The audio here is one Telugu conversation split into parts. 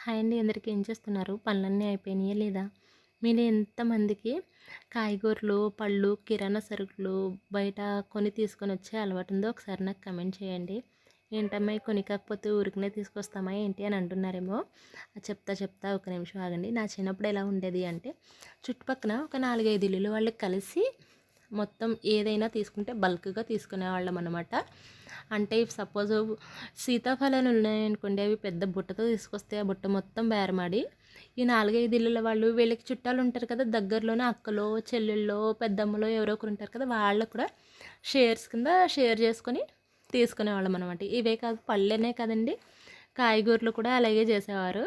హాయ్ అండి. అందరికీ ఏం చేస్తున్నారు? పనులన్నీ అయిపోయినాయా లేదా? మీరు ఎంతమందికి కాయగూరలు, పళ్ళు, కిరాణా సరుకులు బయట కొని తీసుకొనొచ్చే అలవాటుందో ఒకసారి నాకు కమెంట్ చేయండి. ఏంటమ్మా ఇయి కొనికాకపోతే ఊరికనే తీసుకొస్తామా ఏంటి అని అంటున్నారేమో. చెప్తా ఒక నిమిషం ఆగండి. నా చిన్నప్పుడు ఎలా ఉండేది అంటే చుట్టుపక్కన ఒక 4, 5 ఇల్లుల వాళ్ళు కలిసి మొత్తం ఏదైనా తీసుకుంటే బల్క్‌గా తీసుకునేవాళ్ళమనమాట. అంటే ఇఫ్ సపోజ్ సీతాఫలాలు ఉన్నాయనుకోండి, అవి పెద్ద బుట్టతో తీసుకొస్తే ఆ బుట్ట మొత్తం బేరమాడి, ఈ 4, 5 ఇల్లుల వాళ్ళు వీళ్ళకి చుట్టాలు ఉంటారు కదా! దగ్గరలోనే అక్కలో, చెల్లెళ్ళో, పెద్దమ్మలో ఎవరో ఒకరు ఉంటారు కదా! వాళ్ళకి కూడా షేర్స్ కింద షేర్ చేసుకొని తీసుకునేవాళ్ళమనమాట. ఇవే కాదు పళ్ళనే కదండీ! కాయగూరలు కూడా అలాగే చేసేవారు.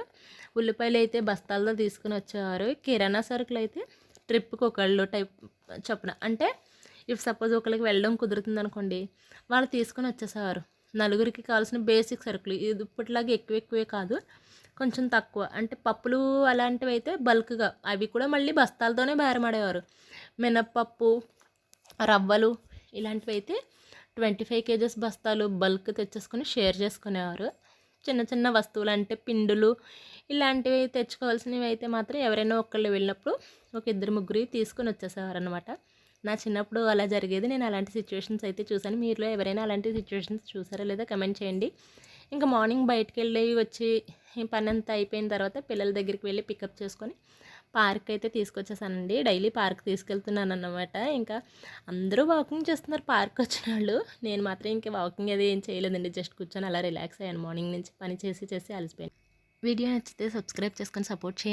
ఉల్లిపాయలైతే బస్తాలతో తీసుకొని వచ్చేవారు. కిరాణా సరుకులైతే ట్రిప్‌కి ఒకళ్ళు టైప్ చొప్పున. అంటే ఇఫ్ సపోజ్ ఒకళ్ళకి వెళ్ళడం కుదురుతుందనుకోండి, వాళ్ళు తీసుకొని వచ్చేసేవారు. నలుగురికి కావాల్సిన బేసిక్ సరుకులు. ఇది ఇప్పటిలాగా ఎక్కువే కాదు. కొంచెం తక్కువ. అంటే పప్పులు అలాంటివైతే బల్క్‌గా అవి కూడా మళ్ళీ బస్తాలతోనే బేరమాడేవారు. మినప్పప్పు, రవ్వలు ఇలాంటివైతే 25 కేజెస్ బస్తాలు బల్క్ తెచ్చేసుకొని షేర్ చేసుకునేవారు. చిన్న చిన్న వస్తువులు అంటే పిండులు ఇలాంటివి తెచ్చుకోవాల్సినవి అయితే మాత్రం ఎవరైనా ఒకళ్ళు వెళ్ళినప్పుడు ఒక ఇద్దరు ముగ్గురు తీసుకొని వచ్చేసేవారనమాట. నా చిన్నప్పుడు అలా జరిగేది. నేను అలాంటి సిచ్యువేషన్స్ అయితే చూసాను. మీలో ఎవరైనా అలాంటి సిచ్యువేషన్స్ చూసారా లేదా కమెంట్ చేయండి. ఇంకా మార్నింగ్ బయటికెళ్ళి వచ్చి ఈ పనంతా అయిపోయిన తర్వాత పిల్లల దగ్గరికి వెళ్ళి పికప్ చేసుకొని పార్క్ అయితే తీసుకొచ్చేసానండి. Daily park తీసుకెళ్తున్నానన్నమాట. ఇంకా అందరూ వాకింగ్ చేస్తున్నారు పార్క్ వచ్చినోళ్ళు. నేను మాత్రం ఇంకా వాకింగ్ అది ఏం చేయలేదండి. జస్ట్ కూర్చొని అలా రిలాక్స్ అయ్యాను. మార్నింగ్ నుంచి పని చేసి అలసిపోయాను. వీడియో నచ్చితే సబ్స్క్రైబ్ చేసుకొని సపోర్ట్ చేయండి.